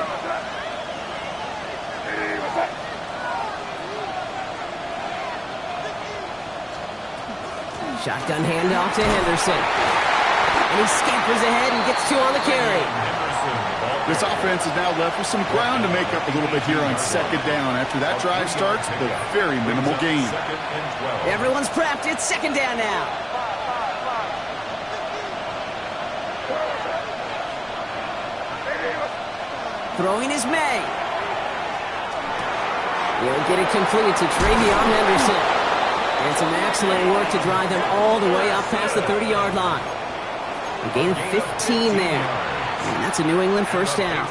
S3: Shotgun handoff to Henderson. And he scampers ahead and gets 2 on the carry.
S4: This offense is now left with some ground to make up a little bit here on 2nd down. After that drive starts, the very minimal gain.
S3: Everyone's prepped. It's 2nd down now. Throwing is May. He'll get it complete to Travion Henderson. And some excellent work to drive them all the way up past the 30-yard line. A gain of 15 there. And that's a New England first down.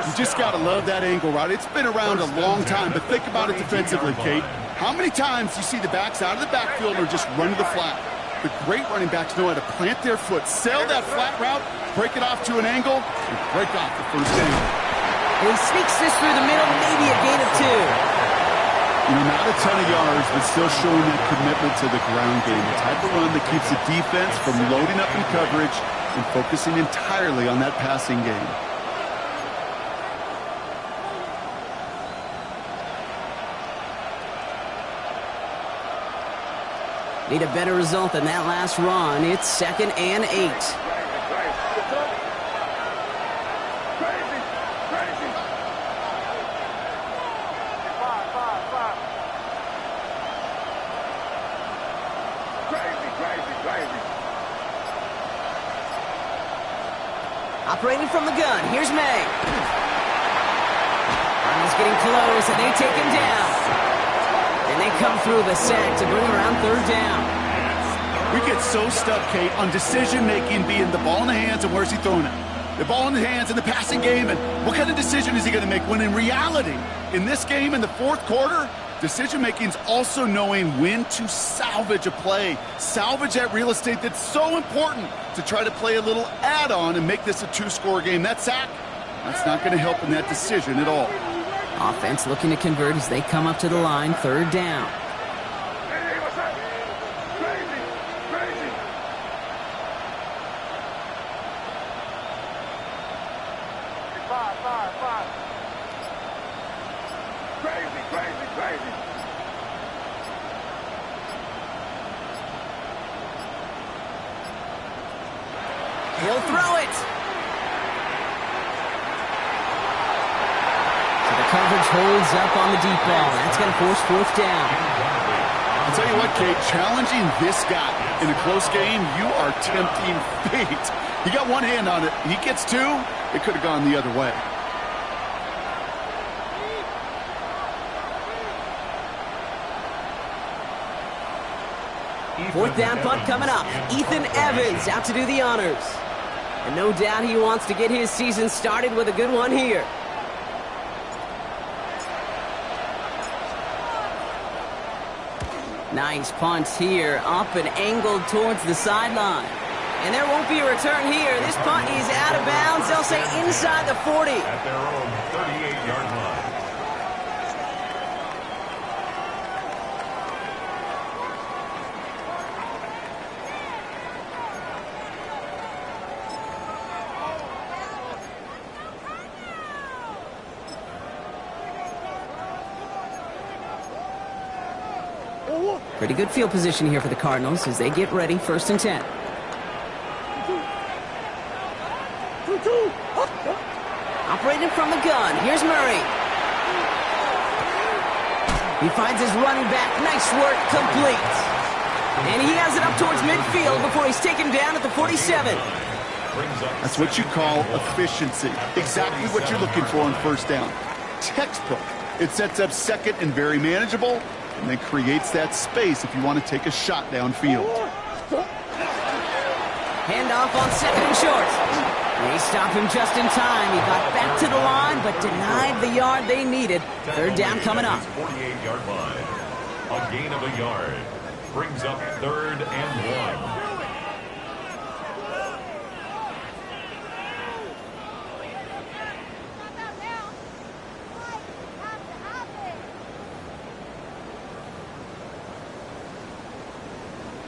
S4: You just got to love that angle route. It's been around a long time, but think about it defensively, Kate. How many times you see the backs out of the backfield or just run to the flat? The great running backs know how to plant their foot, sail that flat route, break it off to an angle, and break off the first down.
S3: And he sneaks this through the middle, maybe a gain of 2.
S4: You know, not a ton of yards, but still showing that commitment to the ground game. The type of run that keeps the defense from loading up in coverage and focusing entirely on that passing game.
S3: Need a better result than that last run. It's 2nd and 8. Operating from the gun, here's May. He's getting close, and they take him down. And they come through the sack to bring around 3rd down.
S4: We get so stuck, Kate, on decision-making being the ball in the hands and where's he throwing it. The ball in the hands in the passing game, and what kind of decision is he going to make? When in reality, in this game, in the 4th quarter, decision-making is also knowing when to salvage a play. Salvage that real estate that's so important to try to play a little add-on and make this a 2-score game. That sack, that's not going to help in that decision at all.
S3: Offense looking to convert as they come up to the line, 3rd down. He'll throw it. So the coverage holds up on the deep ball. That's going to force 4th down.
S4: I'll tell you what, Kate, challenging this guy in a close game, you are tempting fate. He got one hand on it. He gets 2. It could have gone the other way.
S3: Fourth down punt coming up. Ethan Evans out to do the honors. And no doubt he wants to get his season started with a good one here. Nice punt here, up and angled towards the sideline. And there won't be a return here. This punt is out of bounds. They'll say inside the 40.
S5: At their own 38-yard line.
S3: Pretty good field position here for the Cardinals as they get ready, 1st and 10. Operating from the gun, here's Murray. He finds his running back, nice work, complete. And he has it up towards midfield before he's taken down at the 47.
S4: That's what you call efficiency. Exactly what you're looking for on 1st down. Textbook. It sets up 2nd and very manageable, and then creates that space if you want to take a shot downfield.
S3: Handoff on 2nd and short. They stop him just in time. He got back to the line, but denied the yard they needed. 3rd down coming up.
S5: 48-yard line. A gain of a yard. Brings up 3rd and 1.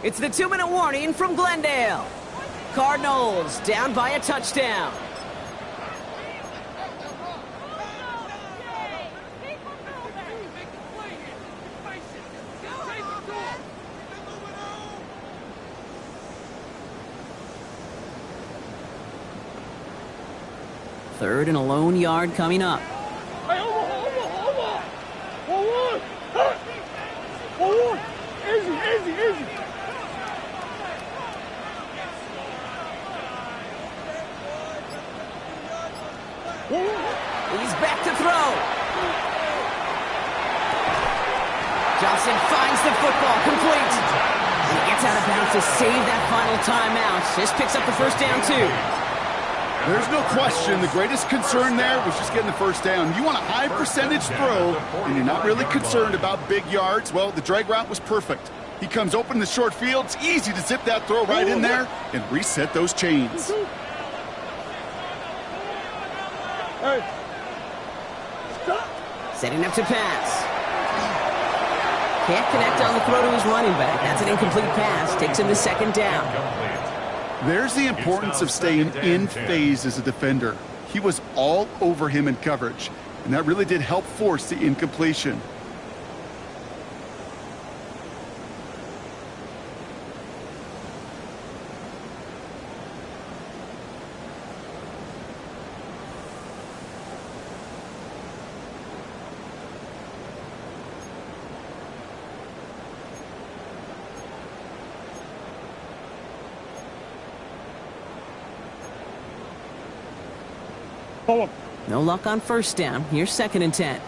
S3: It's the 2-minute warning from Glendale. Cardinals down by a touchdown. Third and a lone yard coming up.
S1: Easy.
S3: He's back to throw. Johnson finds the football, complete. And he gets out of bounds to save that final timeout. This picks up the first down, too.
S4: There's no question the greatest concern there was just getting the first down. You want a high percentage throw, and you're not really concerned about big yards. Well, the drag route was perfect. He comes open in the short field. It's easy to zip that throw right in there and reset those chains.
S3: Setting up to pass. Can't connect on the throw to his running back. That's an incomplete pass. Takes him to second down.
S4: There's the importance of staying in phase as a defender. He was all over him in coverage, and that really did help force the incompletion.
S3: No luck on first down. Here's second and 10.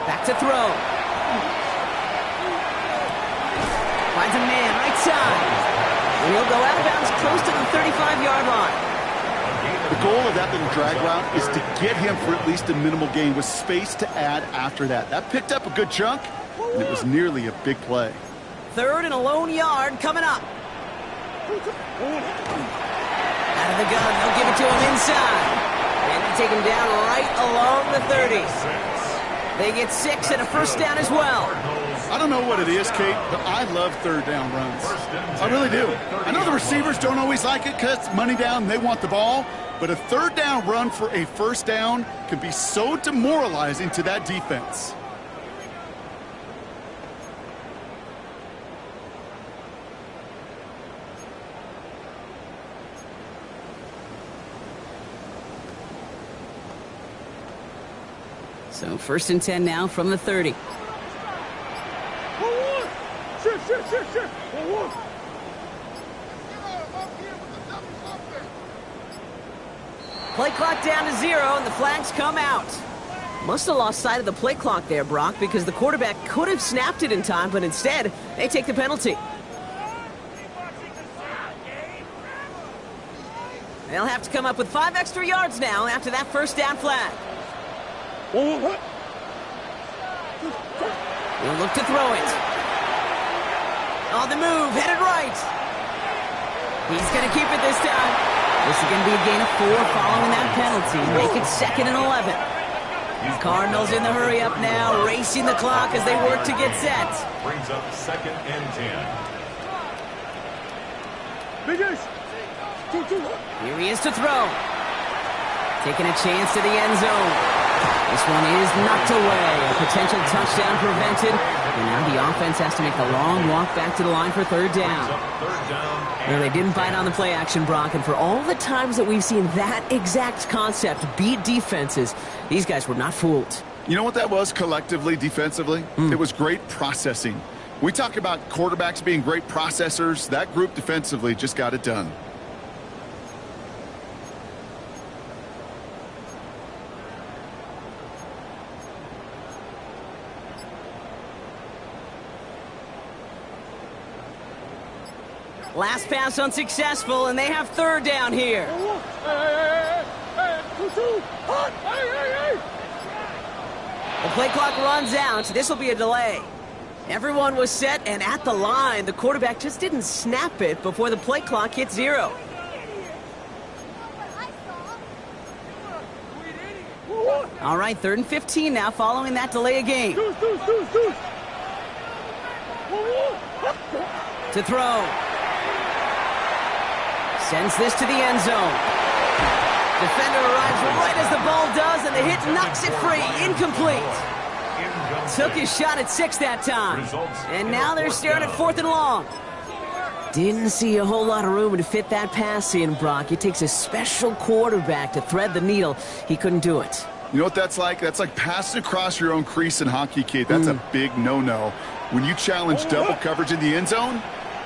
S3: Back to throw. Finds a man right side. And he'll go out of bounds close to the 35-yard line.
S4: The goal of that little drag route is to get him for at least a minimal gain with space to add after that. That picked up a good chunk, and it was nearly a big play.
S3: Third and a lone yard coming up. Out of the gun, they'll give it to him inside. And they take him down right along the 30. They get 6 and a first down as well.
S4: I don't know what it is, Kate, but I love third down runs. I really do. I know the receivers don't always like it because it's money down and they want the ball, but a third down run for a first down can be so demoralizing to that defense.
S3: So first and 10 now from the 30. Play clock down to 0, and the flags come out. Must have lost sight of the play clock there, Brock, because the quarterback could have snapped it in time, but instead, they take the penalty. They'll have to come up with 5 extra yards now after that first down flag. He'll look to throw it. On the move, headed right. He's going to keep it this time. This is going to be a gain of 4 following that penalty. Make it 2nd and 11. Cardinals in the hurry up now, racing the clock as they work to get set.
S5: Brings up 2nd and 10.
S3: Here he is to throw. Taking a chance to the end zone. This one is knocked away. A potential touchdown prevented. And now the offense has to make a long walk back to the line for third down. Well, they didn't bite on the play action, Brock. And for all the times that we've seen that exact concept beat defenses, these guys were not fooled.
S4: You know what that was collectively, defensively? It was great processing. We talk about quarterbacks being great processors. That group defensively just got it done.
S3: Last pass unsuccessful, and they have third down here. The play clock runs out. This will be a delay. Everyone was set and at the line. The quarterback just didn't snap it before the play clock hit 0. All right, 3rd and 15 now following that delay of game. To throw. Sends this to the end zone. Defender arrives right as the ball does, and the hit knocks it free. Incomplete. Took his shot at 6 that time. And now they're staring at 4th and long. Didn't see a whole lot of room to fit that pass in, Brock. It takes a special quarterback to thread the needle. He couldn't do it.
S4: You know what that's like? That's like passing across your own crease in hockey, Kate. That's a big no-no. When you challenge double coverage in the end zone,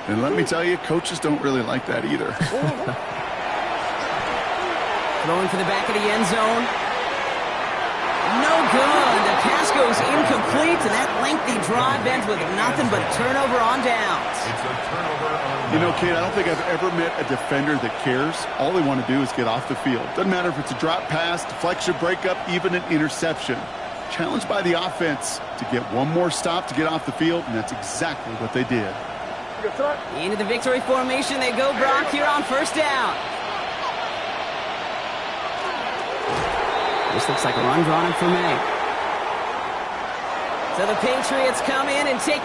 S4: and let me tell you, coaches don't really like that either.
S3: Throwing for the back of the end zone. No good. The pass goes incomplete, and that lengthy drive ends with nothing but a turnover on downs.
S5: It's a turnover on downs.
S4: You know, Kate, I don't think I've ever met a defender that cares. All they want to do is get off the field. Doesn't matter if it's a drop pass, deflection, breakup, even an interception. Challenged by the offense to get one more stop to get off the field, and that's exactly what they did.
S3: Into the victory formation they go, Brock, here on first down. This looks like a run drawn in for me. So the Patriots come in and take the